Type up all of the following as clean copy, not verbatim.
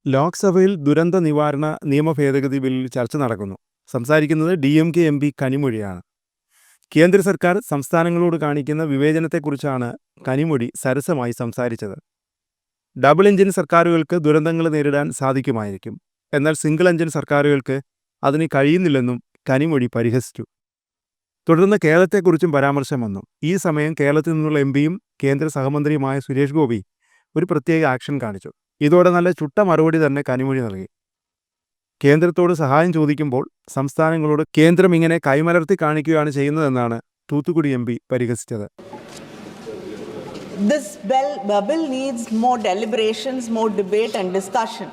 ലോക് സഭയിൽ ദുരന്ത നിവാരണ നിയമ ഭേദഗതി ബില്ലിൽ ചർച്ച നടക്കുന്നു. സംസാരിക്കുന്നത് DMK MP കനിമൊഴിയാണ്. കേന്ദ്ര സർക്കാർ സംസ്ഥാനങ്ങളോട് കാണിക്കുന്ന വിവേചനത്തെക്കുറിച്ചാണ് കനിമൊഴി സരസമായി സംസാരിച്ചത്. ഡബിൾ എഞ്ചിൻ സർക്കാരുകൾക്ക് ദുരന്തങ്ങൾ നേരിടാൻ സാധിക്കുമായിരിക്കും, എന്നാൽ സിംഗിൾ എഞ്ചിൻ സർക്കാരുകൾക്ക് അതിന് കഴിയുന്നില്ലെന്നും കനിമൊഴി പരിഹസിച്ചു. തുടർന്ന് കേരളത്തെക്കുറിച്ചും പരാമർശം വന്നു. ഈ സമയം കേരളത്തിൽ നിന്നുള്ള MPയും കേന്ദ്ര സഹമന്ത്രിയുമായ സുരേഷ് ഗോപി ഒരു പ്രത്യേക ആക്ഷൻ കാണിച്ചു. ഇതോടെ നല്ല ചുട്ട മറുപടി തന്നെ കനിമൊഴി നൽകി. കേന്ദ്രത്തോട് സഹായം ചോദിക്കുമ്പോൾ സംസ്ഥാനങ്ങളോട് കേന്ദ്രം ഇങ്ങനെ കൈമലർത്തി കാണിക്കുകയാണ് ചെയ്യുന്നതെന്നാണ് Thoothukudi MP പരിഹസിച്ചത്. This bill needs more deliberations, more debate and discussion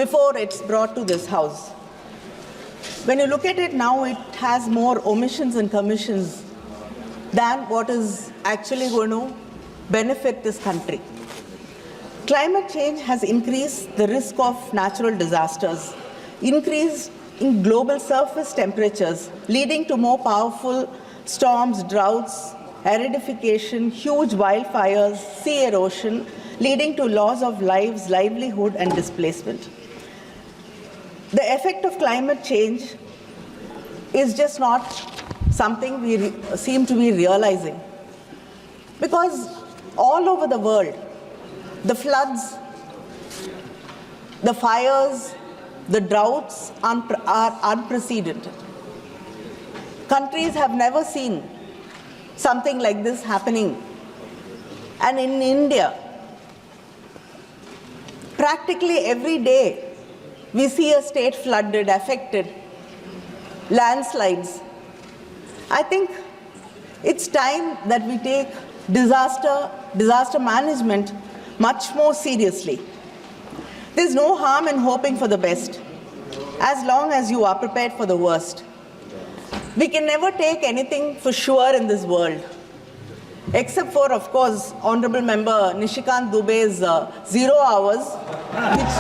before it's brought to this house. When you look at it now, it has more omissions and commissions than what is actually going to benefit this country. Climate change has increased the risk of natural disasters, increase in global surface temperatures, leading to more powerful storms, droughts, aridification, huge wildfires, sea erosion, leading to loss of lives, livelihood, and displacement. The effect of climate change is just not something we seem to be realizing, because all over the world, the floods, the fires, the droughts are unprecedented. Countries have never seen something like this happening. And in India, practically every day, we see a state flooded, affected, landslides. I think it's time that we take disaster management much more seriously. There's no harm in hoping for the best, as long as you are prepared for the worst. We can never take anything for sure in this world, except for, of course, Honorable Member Nishikant Dubey's 0 hours, which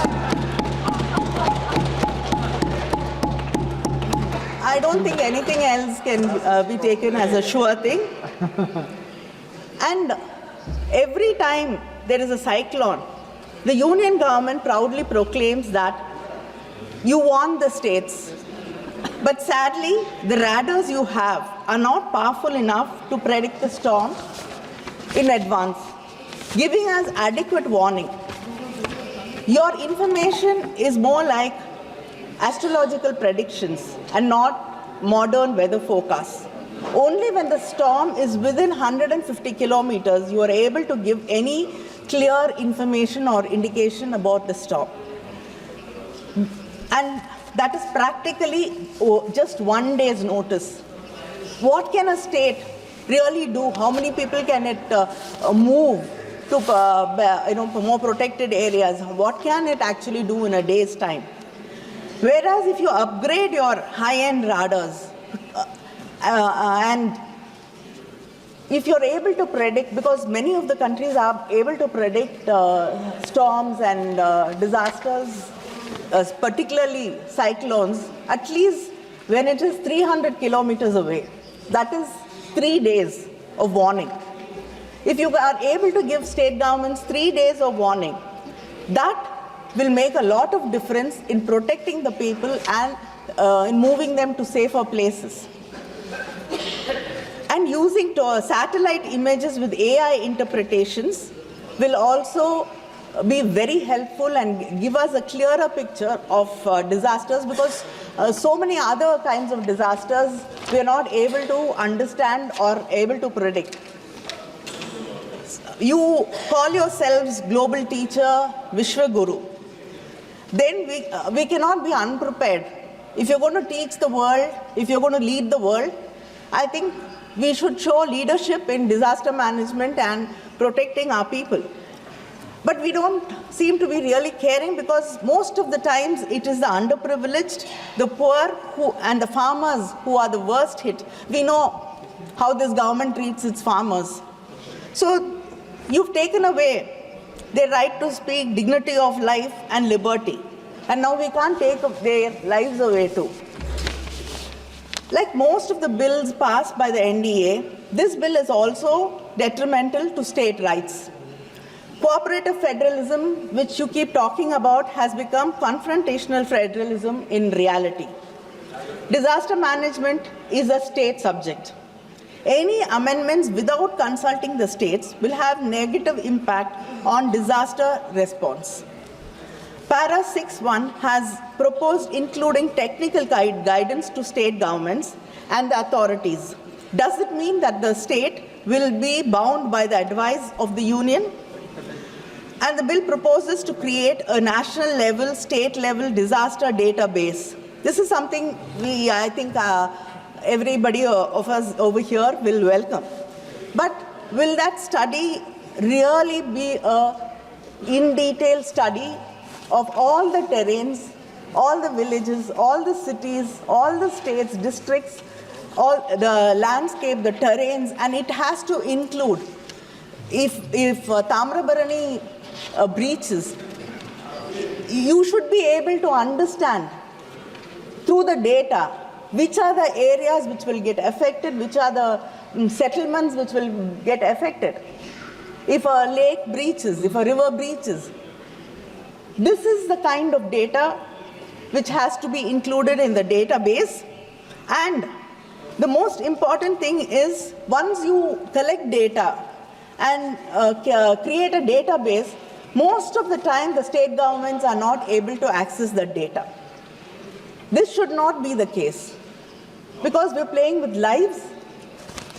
I don't think anything else can be taken as a sure thing. And every time there is a cyclone, the union government proudly proclaims that you want the states. But sadly, the radars you have are not powerful enough to predict the storm in advance, giving us adequate warning. Your information is more like astrological predictions and not modern weather forecasts. Only when the storm is within 150 kilometers, you are able to give any clear information or indication about the storm. And that is practically just 1 day's notice. What can a state really do? How many people can it move to more protected areas? What can it actually do in a day's time? Whereas if you upgrade your high-end radars and if you're able to predict, because many of the countries are able to predict storms and disasters, particularly cyclones, at least when it is 300 kilometers away. That is 3 days of warning. If you are able to give state governments 3 days of warning, that will make a lot of difference in protecting the people and in moving them to safer places. And using satellite images with AI interpretations will also be very helpful and give us a clearer picture of disasters, because so many other kinds of disasters we are not able to understand or able to predict. You call yourselves global teacher, Vishwa Guru. Then we cannot be unprepared. If you're going to teach the world, if you're going to lead the world, I think we should show leadership in disaster management and protecting our people. But we don't seem to be really caring, because most of the times it is the underprivileged, the poor and the farmers who are the worst hit. We know how this government treats its farmers. So you've taken away their right to speak, dignity of life and liberty. And now we can't take their lives away too. Like most of the bills passed by the NDA, this bill is also detrimental to state rights. Cooperative federalism, which you keep talking about, has become confrontational federalism in reality. Disaster management is a state subject. Any amendments without consulting the states will have negative impact on disaster response. Para 6.1 has proposed including technical guidance to state governments and the authorities. Does it mean that the state will be bound by the advice of the union? And the bill proposes to create a national level, state level disaster database. This is something I think everybody of us over here will welcome. But will that study really be a in-detail study of all the terrains, all the villages, all the cities, all the states, districts, all the landscape, the terrains, and it has to include if Tamrabarani breaches, you should be able to understand through the data which are the areas which will get affected, which are the settlements which will get affected. If a lake breaches, if a river breaches, this is the kind of data which has to be included in the database. And the most important thing is, once you collect data and create a database, most of the time the state governments are not able to access that data. This should not be the case. Because we're playing with lives,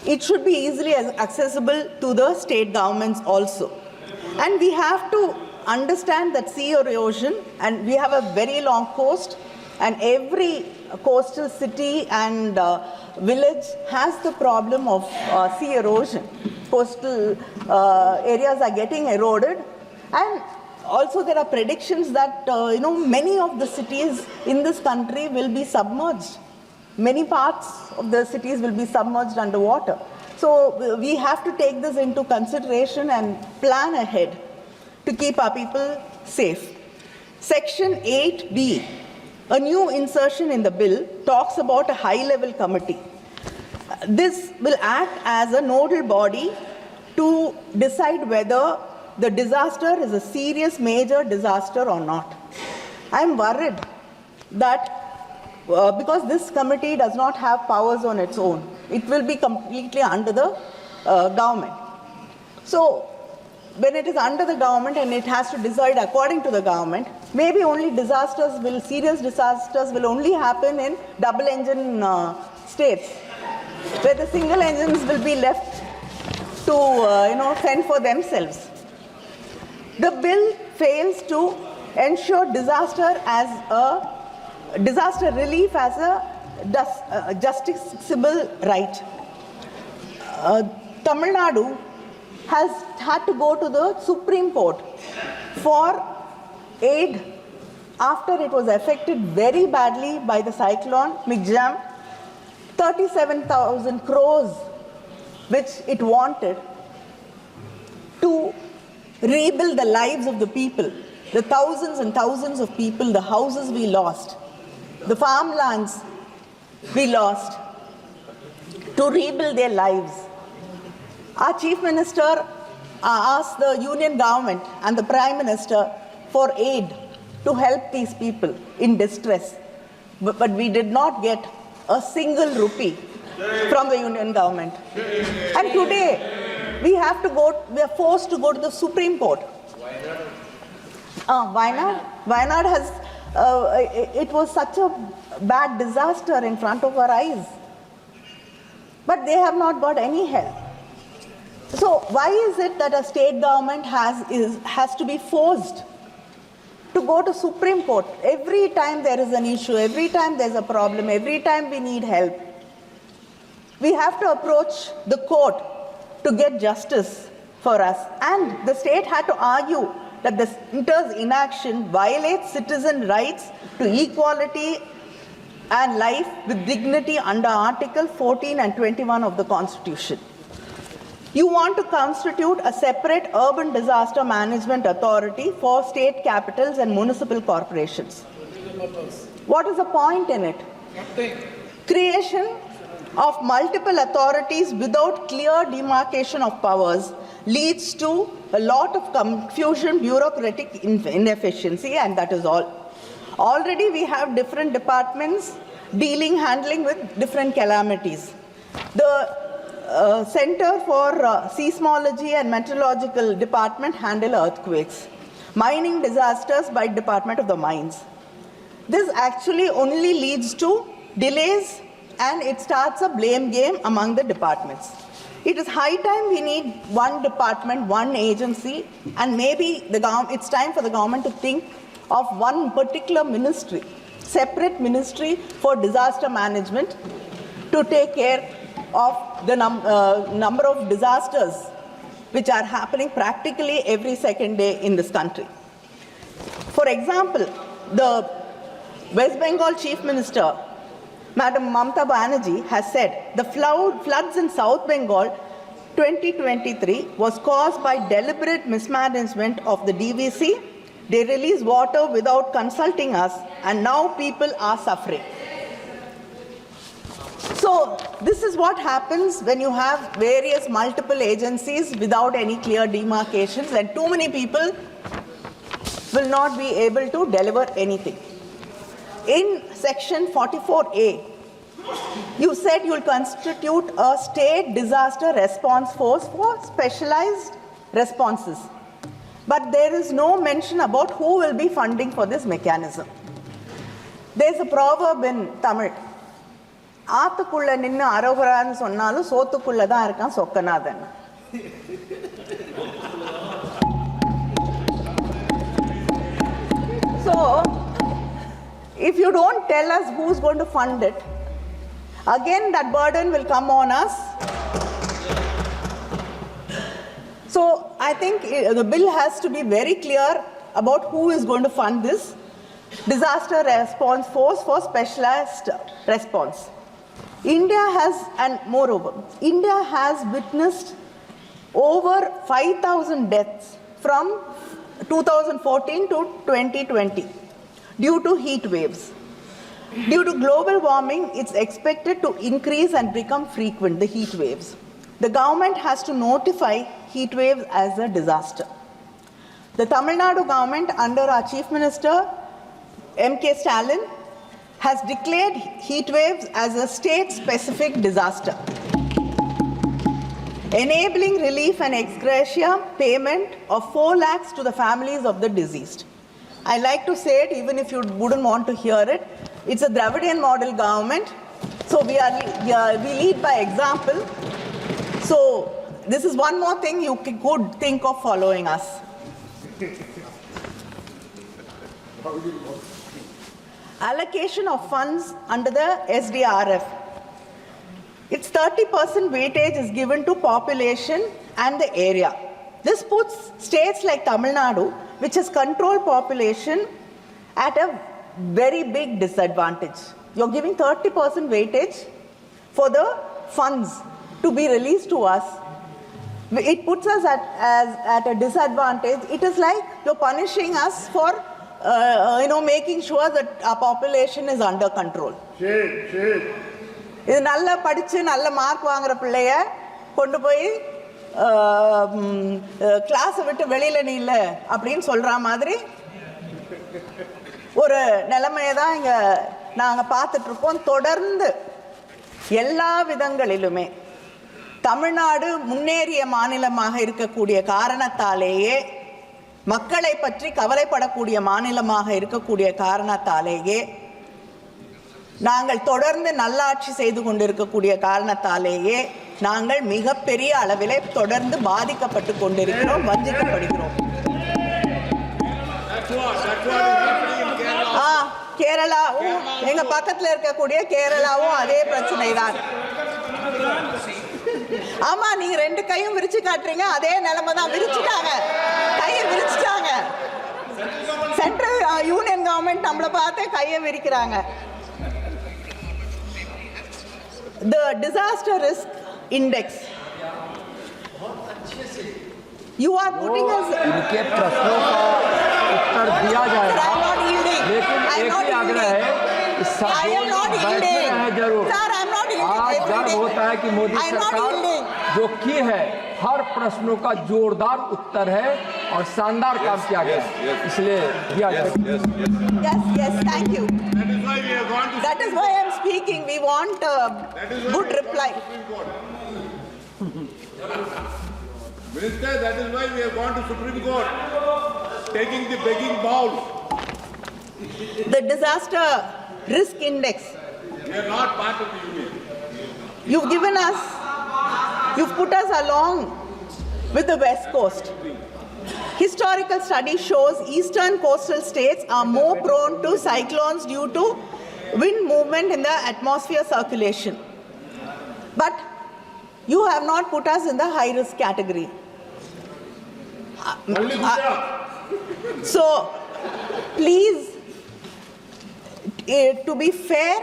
it should be easily accessible to the state governments also. And we have to understand that sea erosion, and we have a very long coast, and every coastal city and village has the problem of sea erosion. Coastal areas are getting eroded, and also there are predictions that many of the cities in this country will be submerged. Many parts of the cities will be submerged underwater. So we have to take this into consideration and plan ahead to keep our people safe. Section 8B, a new insertion in the bill, talks about a high-level committee. This will act as a nodal body to decide whether the disaster is a serious major disaster or not. I am worried that because this committee does not have powers on its own, it will be completely under the government. So when it is under the government and it has to decide according to the government, maybe only serious disasters will only happen in double-engine states, where the single engines will be left to fend for themselves. The bill fails to ensure disaster relief as a justiciable right. Tamil Nadu has had to go to the Supreme Court for aid after it was affected very badly by the cyclone Migzam. 37,000 crores which it wanted to rebuild the lives of the people, the thousands and thousands of people, the houses we lost, the farmlands we lost, to rebuild their lives. Our Chief Minister asked the Union government and the Prime Minister for aid to help these people in distress. But we did not get a single rupee from the Union government. And today, we are forced to go to the Supreme Court. Wayanad has, it was such a bad disaster in front of our eyes. But they have not got any help. So why is it that a state government has to be forced to go to Supreme Court every time there is an issue, every time there's a problem, every time we need help? We have to approach the court to get justice for us. And the state had to argue that the center's inaction violates citizen rights to equality and life with dignity under Article 14 and 21 of the Constitution. You want to constitute a separate urban disaster management authority for state capitals and municipal corporations. What is the point in it? Creation of multiple authorities without clear demarcation of powers leads to a lot of confusion, bureaucratic inefficiency, and that is all. Already we have different departments handling with different calamities. The Center for Seismology and Meteorological Department handle earthquakes. Mining disasters by Department of the Mines. This actually only leads to delays, and it starts a blame game among the departments. It is high time we need one department, one agency, and maybe it's time for the government to think of one particular ministry, separate ministry for disaster management to take care of the number of disasters which are happening practically every second day in this country. For example, the West Bengal Chief Minister, Madam Mamata Banerjee, has said the floods in South Bengal 2023 was caused by deliberate mismanagement of the DVC. They release water without consulting us, and now people are suffering. So this is what happens when you have various multiple agencies without any clear demarcations, and too many people will not be able to deliver anything. In section 44A, you said you will constitute a state disaster response force for specialized responses. But there is no mention about who will be funding for this mechanism. There is a proverb in Tamil. ஆத்துக்குள்ள நின்னு அரோகரான்னு சொன்னாலும் சோத்துக்குள்ள தான் இருக்கான் Chokkanathan. So, if you don't tell us who's going to fund it, again that burden will come on us. So, I think the bill has to be very clear about who is going to fund this disaster response force for specialized response. India has, and moreover, India has witnessed over 5,000 deaths from 2014 to 2020 due to heat waves. Due to global warming, it's expected to increase and become frequent, the heat waves. The government has to notify heat waves as a disaster. The Tamil Nadu government under our Chief Minister, M.K. Stalin, has declared heat waves as a state-specific disaster, enabling relief and ex gratia payment of 4 lakhs to the families of the deceased. I like to say it even if you wouldn't want to hear it. It's a Dravidian model government, so we lead by example. So this is one more thing you could think of following us. Allocation of funds under the SDRF. Its 30% weightage is given to population and the area. This puts states like Tamil Nadu, which has controlled population, at a very big disadvantage. You're giving 30% weightage for the funds to be released to us. It puts us at a disadvantage. It is like you're punishing us for making sure that our population is under control. இது நல்ல படிச்சு நல்ல mark வாங்குற பிள்ளைய கொண்டு போய் கிளாஸை விட்டு வெளியில நீ இல்ல அப்படின்னு சொல்ற மாதிரி ஒரு நிலைமையை தான் இங்க நாங்க பார்த்துட்டு இருக்கோம். தொடர்ந்து எல்லா விதங்களிலுமே தமிழ்நாடு முன்னேறிய மாநிலமாக இருக்கக்கூடிய காரணத்தாலேயே, மக்களை பற்றி கவலைப்படக்கூடிய மாநிலமாக இருக்கக்கூடிய காரணத்தாலேயே, நாங்கள் தொடர்ந்து நல்லாட்சி செய்து கொண்டிருக்கக்கூடிய காரணத்தாலேயே நாங்கள் மிகப்பெரிய அளவிலே தொடர்ந்து பாதிக்கப்பட்டு கொண்டிருக்கிறோம், வஞ்சிக்கப்படுகிறோம். கேரளாவும் எங்க பக்கத்துல இருக்கக்கூடிய கேரளாவும் அதே பிரச்சனை தான். ஆமா, நீங்க 2 கையும் விரிச்சு காட்டுறீங்க, அதே நிலைமை தான். விரிச்சுட்டாங்க, கையை விரிச்சுட்டாங்க. சென்ட்ரல் யூனியன் கவர்மெண்ட் நம்மளை பார்த்து கையை விரிக்கிறாங்க. The disaster risk index. You are putting us. इनके प्रश्नों का उत्तर दिया जाएगा, लेकिन एक ही आग्रह है कि सब बैठे हैं जरूर। आज गर्व होता है कि मोदी सरकार जो की है हर प्रश्नों का जोरदार उत्तर है और शानदार काम किया गया है, इसलिए दिया जाए। Yes, thank you. That is why I am speaking. We want a good reply. Minister, that is why we have gone to Supreme Court, taking the begging bowl. The disaster risk index. We are not part of the union. You've put us along with the West Coast. Historical study shows eastern coastal states are more prone to cyclones due to wind movement in the atmosphere circulation. But you have not put us in the high risk category. So, please, to be fair,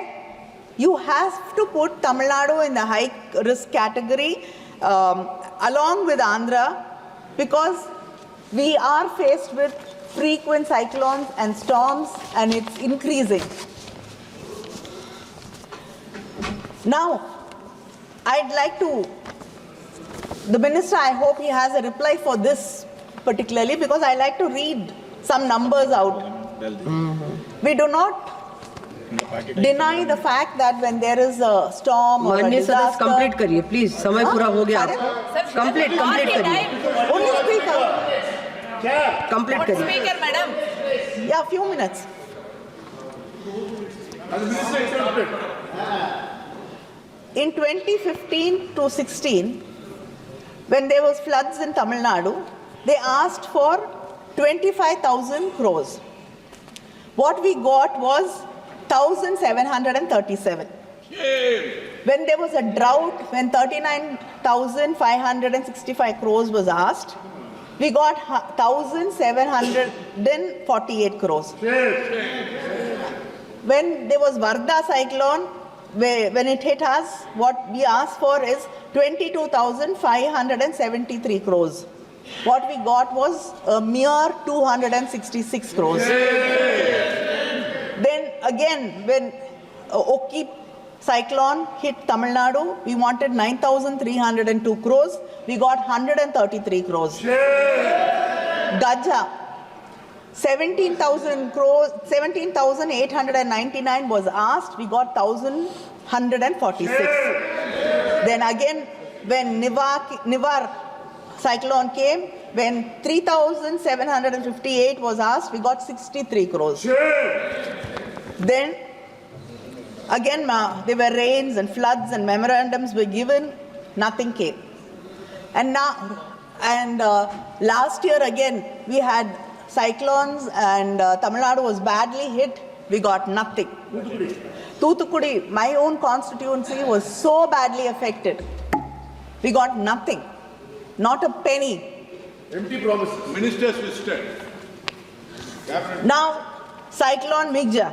you have to put Tamil Nadu in the high risk category along with Andhra, because we are faced with frequent cyclones and storms, and it's increasing. Now, I'd like to, the minister, I hope he has a reply for this particularly, because I like to read some numbers out. We do not deny the fact that when there is a storm or a माननीय सदस्य disaster, complete करिए please, समय पूरा हो गया। Complete करिए, only speaker. Complete करिए। Speaker, madam. Yeah, a few minutes. In 2015 to 16, when there was floods in Tamil Nadu, they asked for 25,000 crores. What we got was 1,737. When there was a drought, when 39,565 crores was asked, we got 1,748 crores. When there was Varda cyclone, when it hit us, what we asked for is 22,573 crores. What we got was a mere 266 crores. Then again, when Oki cyclone hit Tamil Nadu, we wanted 9,302 crores. We got 133 crores. Gaja, 17,000 crores, 17,899 was asked. We got 1,146. Then again, when Nivar cyclone came, when 3,758 was asked, we got 63 crores. Then again, there were rains and floods and memorandums were given, nothing came. And now, last year again, we had cyclones and Tamil Nadu was badly hit, we got nothing. Thoothukudi, my own constituency, was so badly affected. We got nothing, not a penny. Empty promises. Ministers visited. Now, cyclone Migja.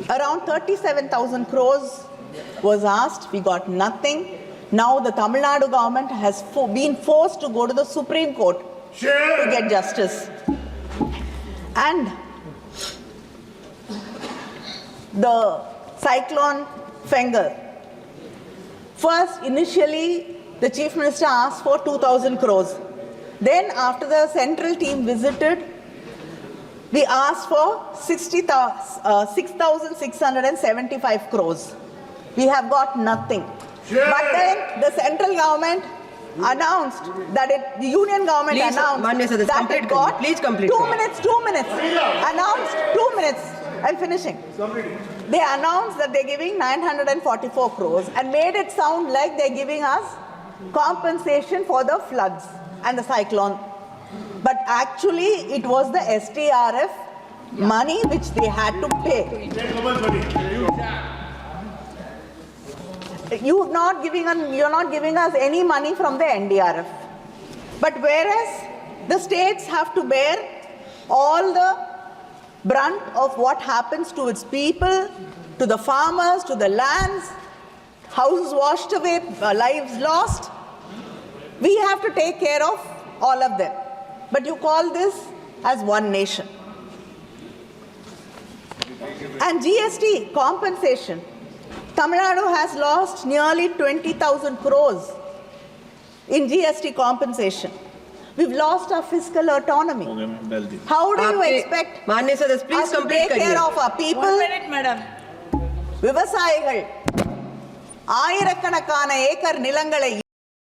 Around 37,000 crores was asked, we got nothing. Now the Tamil Nadu government has been forced to go to the Supreme Court to get justice. And the cyclone Fengal. First, initially, the Chief Minister asked for 2,000 crores. Then, after the central team visited, we asked for 6,675 crores. We have got nothing. But then the central government announced that the union government Please, announced Sir, that it got please complete. 2 minutes. Announced 2 minutes. I'm finishing. They announced that they're giving 944 crores and made it sound like they're giving us compensation for the floods and the cyclone. But actually, it was the STRF money which they had to pay. You're not giving us any money from the NDRF. But whereas the states have to bear all the brunt of what happens to its people, to the farmers, to the lands, houses washed away, lives lost, we have to take care of all of them. But you call this as one nation. And GST compensation. Tamil Nadu has lost nearly 20,000 crores in GST compensation. We've lost our fiscal autonomy. How do you expect माननीय सदस्य please us to complete take care करिए of our people? 1 minute, madam. விவசாயிகள் ஆயிரக்கணக்கான acre நிலங்களை